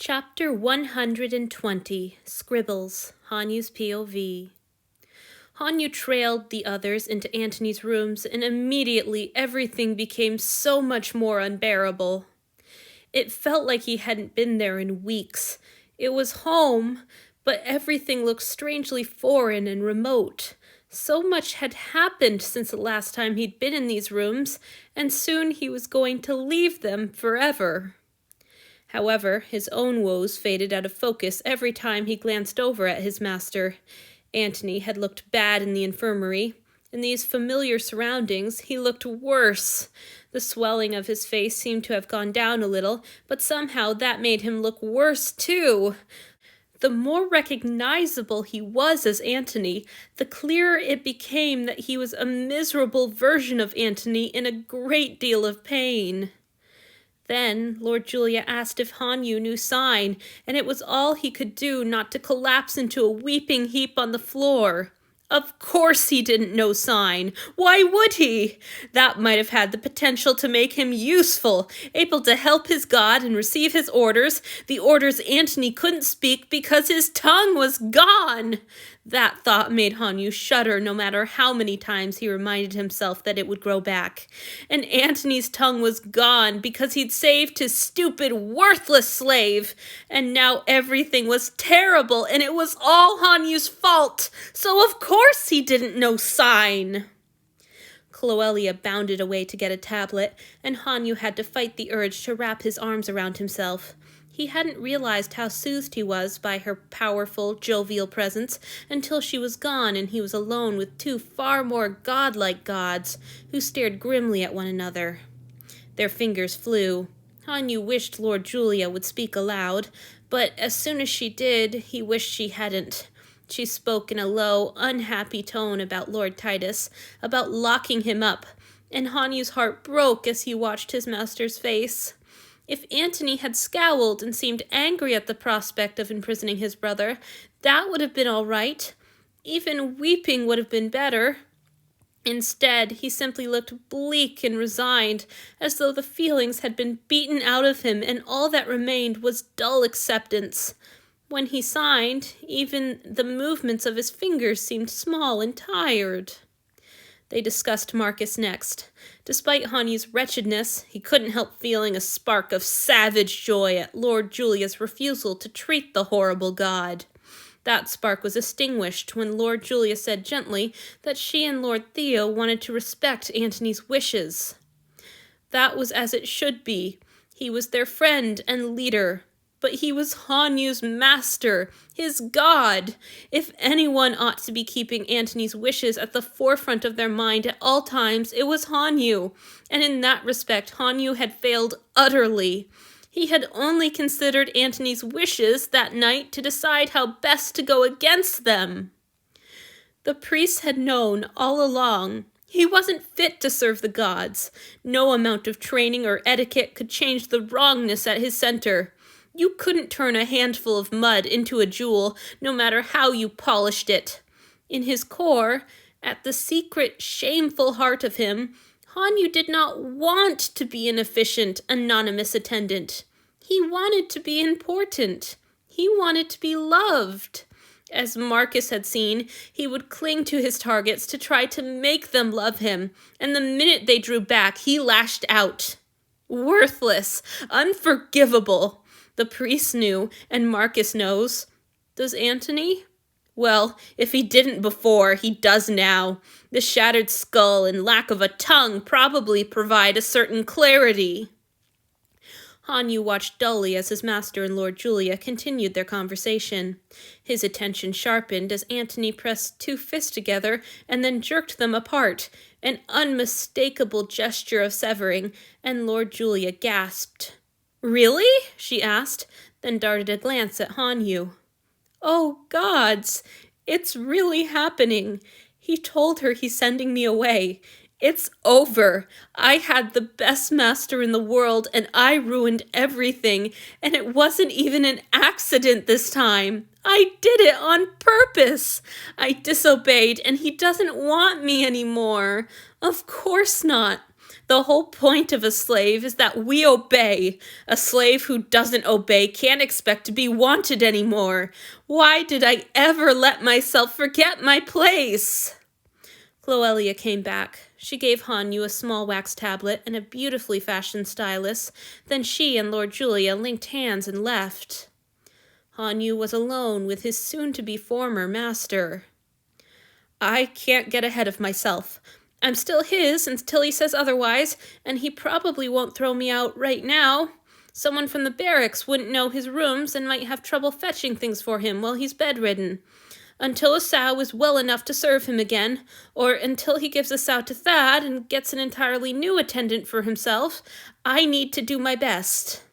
Chapter 120, Scribbles, Hanyu's POV. Hanyu trailed the others into Antony's rooms, and immediately everything became so much more unbearable. It felt like he hadn't been there in weeks. It was home, but everything looked strangely foreign and remote. So much had happened since the last time he'd been in these rooms, and soon he was going to leave them forever. However, his own woes faded out of focus every time he glanced over at his master. Antony had looked bad in the infirmary. In these familiar surroundings, he looked worse. The swelling of his face seemed to have gone down a little, but somehow that made him look worse too. The more recognizable he was as Antony, the clearer it became that he was a miserable version of Antony in a great deal of pain. Then Lord Julia asked if Hanyu knew sign, and it was all he could do not to collapse into a weeping heap on the floor. Of course he didn't know sign. Why would he? That might have had the potential to make him useful, able to help his god and receive his orders, the orders Antony couldn't speak because his tongue was gone. That thought made Hanyu shudder no matter how many times he reminded himself that it would grow back. And Antony's tongue was gone because he'd saved his stupid, worthless slave. And now everything was terrible, and it was all Hanyu's fault. So of course he didn't know sign. Cloelia bounded away to get a tablet, and Hanyu had to fight the urge to wrap his arms around himself. He hadn't realized how soothed he was by her powerful, jovial presence until she was gone and he was alone with two far more godlike gods who stared grimly at one another. Their fingers flew. Hanyu wished Lord Julia would speak aloud, but as soon as she did, he wished she hadn't. She spoke in a low, unhappy tone about Lord Titus, about locking him up, and Hanyu's heart broke as he watched his master's face. If Antony had scowled and seemed angry at the prospect of imprisoning his brother, that would have been all right. Even weeping would have been better. Instead, he simply looked bleak and resigned, as though the feelings had been beaten out of him and all that remained was dull acceptance. When he signed, even the movements of his fingers seemed small and tired. They discussed Marcus next. Despite Hanyu's wretchedness, he couldn't help feeling a spark of savage joy at Lord Julia's refusal to treat the horrible god. That spark was extinguished when Lord Julia said gently that she and Lord Theo wanted to respect Antony's wishes. That was as it should be. He was their friend and leader. But he was Hanyu's master, his god. If anyone ought to be keeping Antony's wishes at the forefront of their mind at all times, it was Hanyu. And in that respect, Hanyu had failed utterly. He had only considered Antony's wishes that night to decide how best to go against them. The priests had known all along. He wasn't fit to serve the gods. No amount of training or etiquette could change the wrongness at his center. You couldn't turn a handful of mud into a jewel, no matter how you polished it. In his core, at the secret, shameful heart of him, Hanyu did not want to be an efficient, anonymous attendant. He wanted to be important. He wanted to be loved. As Marcus had seen, he would cling to his targets to try to make them love him, and the minute they drew back, he lashed out. Worthless, unforgivable. The priest knew, and Marcus knows. Does Antony? Well, if he didn't before, he does now. The shattered skull and lack of a tongue probably provide a certain clarity. Hanyu watched dully as his master and Lord Julia continued their conversation. His attention sharpened as Antony pressed two fists together and then jerked them apart, an unmistakable gesture of severing, and Lord Julia gasped. "Really?" she asked, then darted a glance at Hanyu. "Oh, gods! It's really happening. He told her he's sending me away. It's over. I had the best master in the world, and I ruined everything, and it wasn't even an accident this time. I did it on purpose. I disobeyed, and he doesn't want me anymore. Of course not. The whole point of a slave is that we obey. A slave who doesn't obey can't expect to be wanted anymore. Why did I ever let myself forget my place? Cloelia came back. She gave Hanyu a small wax tablet and a beautifully fashioned stylus. Then she and Lord Julia linked hands and left. Hanyu was alone with his soon-to-be former master. I can't get ahead of myself. I'm still his until he says otherwise, and he probably won't throw me out right now. Someone from the barracks wouldn't know his rooms and might have trouble fetching things for him while he's bedridden. Until Asao is well enough to serve him again, or until he gives Asao to Thad and gets an entirely new attendant for himself, I need to do my best.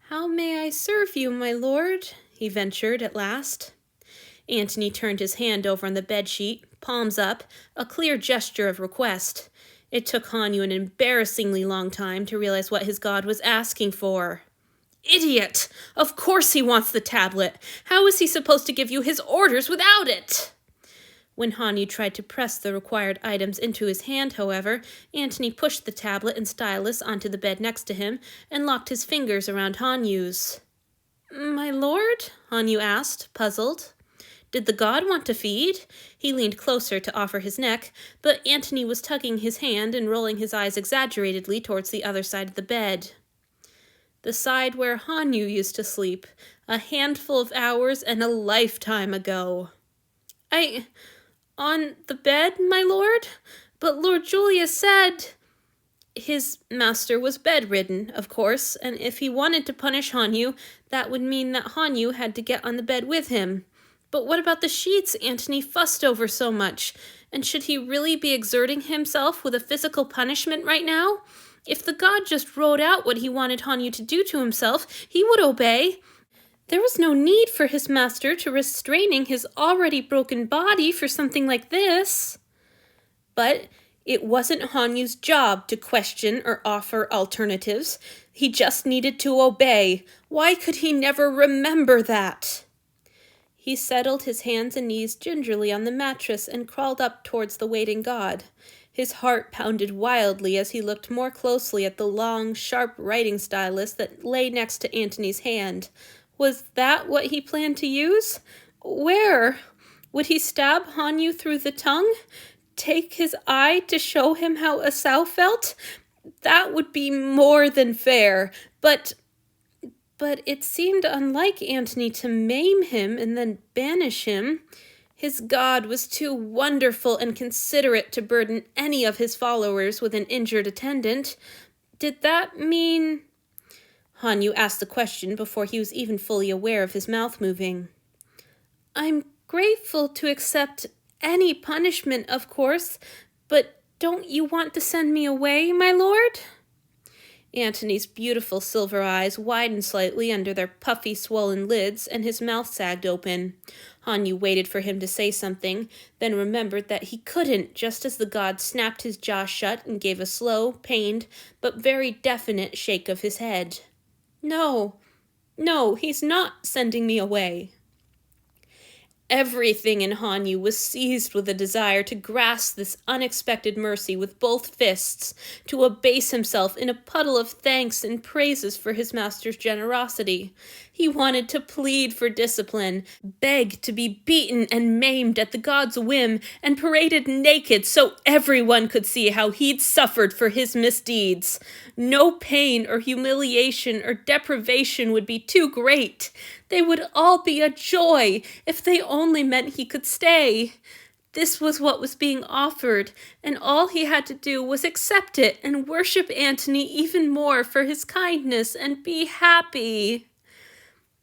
How may I serve you, my lord? He ventured at last. Antony turned his hand over on the bedsheet, palms up, a clear gesture of request. It took Hanyu an embarrassingly long time to realize what his god was asking for. Idiot! Of course he wants the tablet. How is he supposed to give you his orders without it? When Hanyu tried to press the required items into his hand, however, Antony pushed the tablet and stylus onto the bed next to him and locked his fingers around Hanyu's. My lord? Hanyu asked, puzzled. Did the god want to feed? He leaned closer to offer his neck, but Antony was tugging his hand and rolling his eyes exaggeratedly towards the other side of the bed. The side where Hanyu used to sleep, a handful of hours and a lifetime ago. On the bed, my lord? But Lord Julius said... His master was bedridden, of course, and if he wanted to punish Hanyu, that would mean that Hanyu had to get on the bed with him. But what about the sheets Antony fussed over so much? And should he really be exerting himself with a physical punishment right now? If the god just wrote out what he wanted Hanyu to do to himself, he would obey. There was no need for his master to restraining his already broken body for something like this. But it wasn't Hanyu's job to question or offer alternatives. He just needed to obey. Why could he never remember that? He settled his hands and knees gingerly on the mattress and crawled up towards the waiting god. His heart pounded wildly as he looked more closely at the long, sharp writing stylus that lay next to Antony's hand. Was that what he planned to use? Where? Would he stab Hanyu through the tongue? Take his eye to show him how Asao felt? That would be more than fair, but it seemed unlike Antony to maim him and then banish him. His god was too wonderful and considerate to burden any of his followers with an injured attendant. Did that mean... Hanyu asked the question before he was even fully aware of his mouth moving. I'm grateful to accept any punishment, of course, but don't you want to send me away, my lord? Antony's beautiful silver eyes widened slightly under their puffy, swollen lids, and his mouth sagged open. Hanyu waited for him to say something, then remembered that he couldn't, just as the god snapped his jaw shut and gave a slow, pained, but very definite shake of his head. No, he's not sending me away. Everything in Hanyu was seized with a desire to grasp this unexpected mercy with both fists, to abase himself in a puddle of thanks and praises for his master's generosity. He wanted to plead for discipline, beg to be beaten and maimed at the god's whim, and paraded naked so everyone could see how he'd suffered for his misdeeds. No pain or humiliation or deprivation would be too great. They would all be a joy if they only meant he could stay. This was what was being offered, and all he had to do was accept it and worship Antony even more for his kindness and be happy.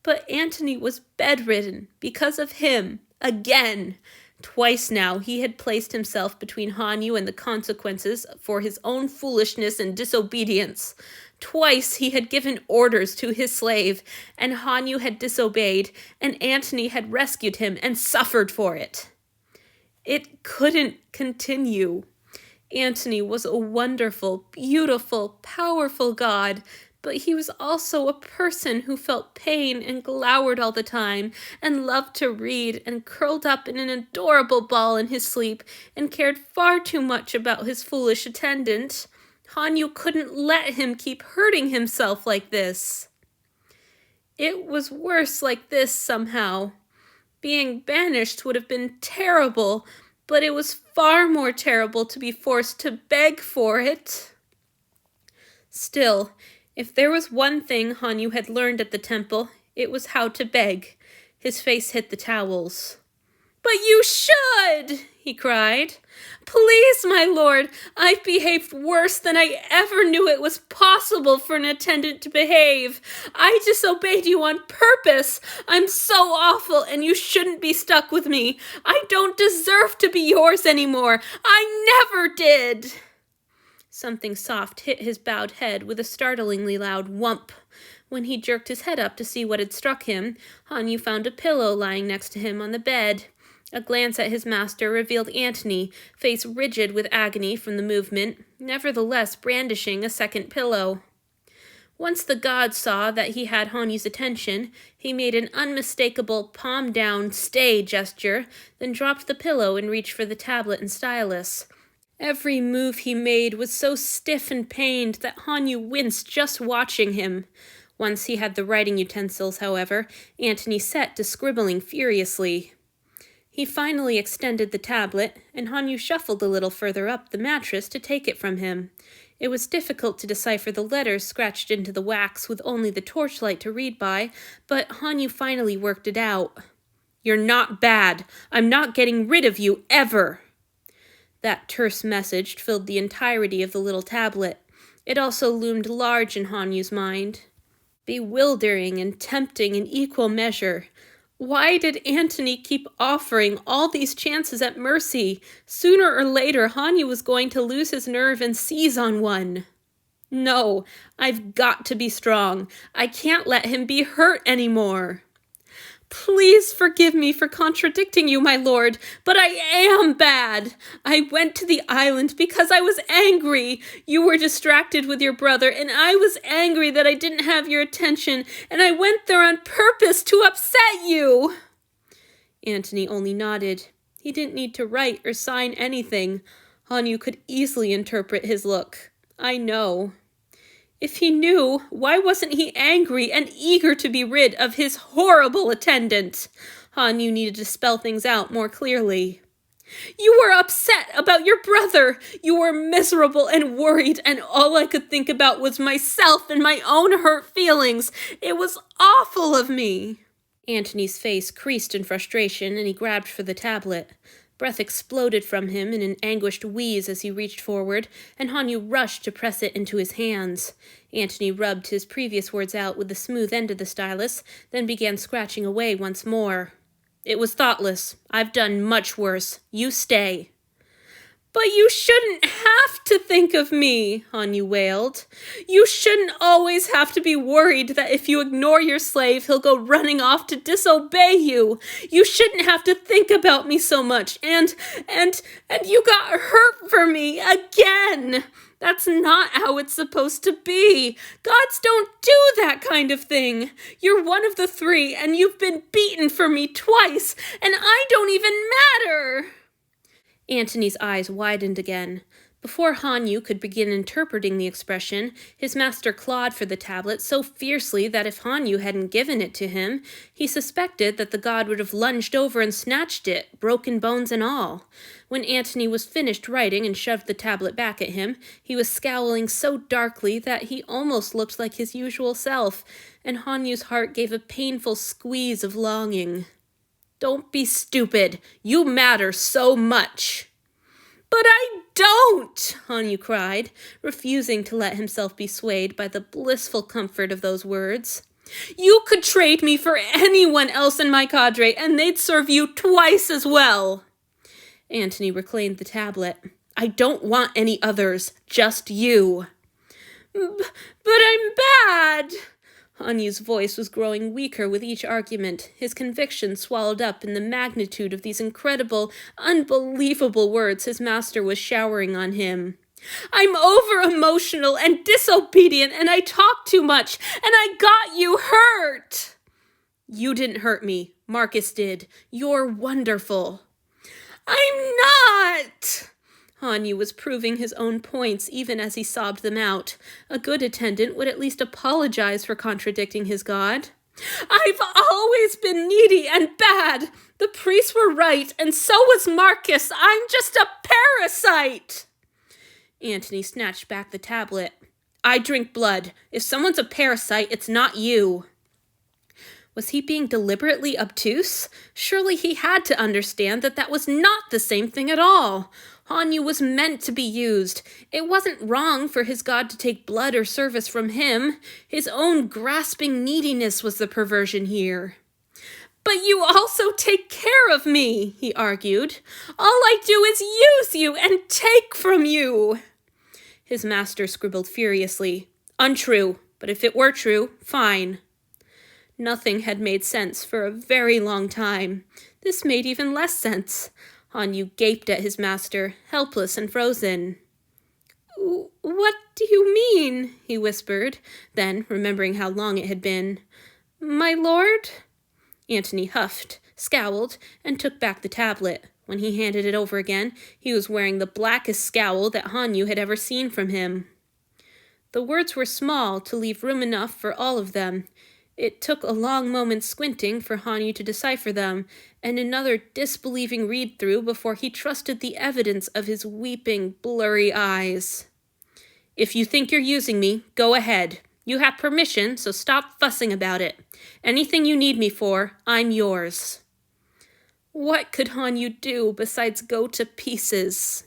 But Antony was bedridden because of him, again. Twice now he had placed himself between Hanyu and the consequences for his own foolishness and disobedience. Twice he had given orders to his slave, and Hanyu had disobeyed, and Antony had rescued him and suffered for it. It couldn't continue. Antony was a wonderful, beautiful, powerful god. but he was also a person who felt pain and glowered all the time, and loved to read, and curled up in an adorable ball in his sleep, and cared far too much about his foolish attendant. Hanyu couldn't let him keep hurting himself like this. It was worse like this somehow. Being banished would have been terrible, but it was far more terrible to be forced to beg for it. Still, if there was one thing Hanyu had learned at the temple, it was how to beg. His face hit the towels. "But you should!" he cried. "Please, my lord, I've behaved worse than I ever knew it was possible for an attendant to behave. I disobeyed you on purpose. I'm so awful, and you shouldn't be stuck with me. I don't deserve to be yours anymore. I never did." Something soft hit his bowed head with a startlingly loud whump. When he jerked his head up to see what had struck him, Hanyu found a pillow lying next to him on the bed. A glance at his master revealed Antony, face rigid with agony from the movement, nevertheless brandishing a second pillow. Once the god saw that he had Hanyu's attention, he made an unmistakable palm-down stay gesture, then dropped the pillow and reached for the tablet and stylus. Every move he made was so stiff and pained that Hanyu winced just watching him. Once he had the writing utensils, however, Antony set to scribbling furiously. He finally extended the tablet, and Hanyu shuffled a little further up the mattress to take it from him. It was difficult to decipher the letters scratched into the wax with only the torchlight to read by, but Hanyu finally worked it out. "You're not bad. I'm not getting rid of you, ever." That terse message filled the entirety of the little tablet. It also loomed large in Hanyu's mind. Bewildering and tempting in equal measure. Why did Antony keep offering all these chances at mercy? Sooner or later, Hanyu was going to lose his nerve and seize on one. No, I've got to be strong. I can't let him be hurt anymore. "Please forgive me for contradicting you, my lord, but I am bad. I went to the island because I was angry. You were distracted with your brother, and I was angry that I didn't have your attention, and I went there on purpose to upset you." Antony only nodded. He didn't need to write or sign anything. Hanyu could easily interpret his look. "I know." If he knew, why wasn't he angry and eager to be rid of his horrible attendant? Hanyu needed to spell things out more clearly. "You were upset about your brother. You were miserable and worried, and all I could think about was myself and my own hurt feelings. It was awful of me." Antony's face creased in frustration, and he grabbed for the tablet. Breath exploded from him in an anguished wheeze as he reached forward, and Hanyu rushed to press it into his hands. Antony rubbed his previous words out with the smooth end of the stylus, then began scratching away once more. "It was thoughtless. I've done much worse. You stay." "But you shouldn't have to think of me," Hanyu wailed. "You shouldn't always have to be worried that if you ignore your slave, he'll go running off to disobey you. You shouldn't have to think about me so much, and you got hurt for me again. That's not how it's supposed to be. Gods don't do that kind of thing. You're one of the three, and you've been beaten for me twice, and I don't even matter." Antony's eyes widened again. Before Hanyu could begin interpreting the expression, his master clawed for the tablet so fiercely that if Hanyu hadn't given it to him, he suspected that the god would have lunged over and snatched it, broken bones and all. When Antony was finished writing and shoved the tablet back at him, he was scowling so darkly that he almost looked like his usual self, and Hanyu's heart gave a painful squeeze of longing. "Don't be stupid. You matter so much." "But I don't," Hanyu cried, refusing to let himself be swayed by the blissful comfort of those words. "You could trade me for anyone else in my cadre, and they'd serve you twice as well." Antony reclaimed the tablet. "I don't want any others, just you." But I'm bad." Hanyu's voice was growing weaker with each argument, his conviction swallowed up in the magnitude of these incredible, unbelievable words his master was showering on him. I'm over-emotional and disobedient, and I talk too much, and I got you hurt. You didn't hurt me. Marcus did. You're wonderful. I'm not. Hanyu was proving his own points even as he sobbed them out. A good attendant would at least apologize for contradicting his god. I've always been needy and bad. The priests were right, and so was Marcus. I'm just a parasite. Antony snatched back the tablet. I drink blood. If someone's a parasite, it's not you. Was he being deliberately obtuse? Surely he had to understand that that was not the same thing at all. Hanyu was meant to be used. It wasn't wrong for his god to take blood or service from him. His own grasping neediness was the perversion here. But you also take care of me, he argued. All I do is use you and take from you. His master scribbled furiously. Untrue, but if it were true, fine. Nothing had made sense for a very long time. This made even less sense. Hanyu gaped at his master, helpless and frozen. What do you mean? He whispered, then, remembering how long it had been. My lord? Antony huffed, scowled, and took back the tablet. When he handed it over again, he was wearing the blackest scowl that Hanyu had ever seen from him. The words were small to leave room enough for all of them. It took a long moment's squinting for Hanyu to decipher them, and another disbelieving read-through before he trusted the evidence of his weeping, blurry eyes. If you think you're using me, go ahead. You have permission, so stop fussing about it. Anything you need me for, I'm yours. What could Hanyu do besides go to pieces?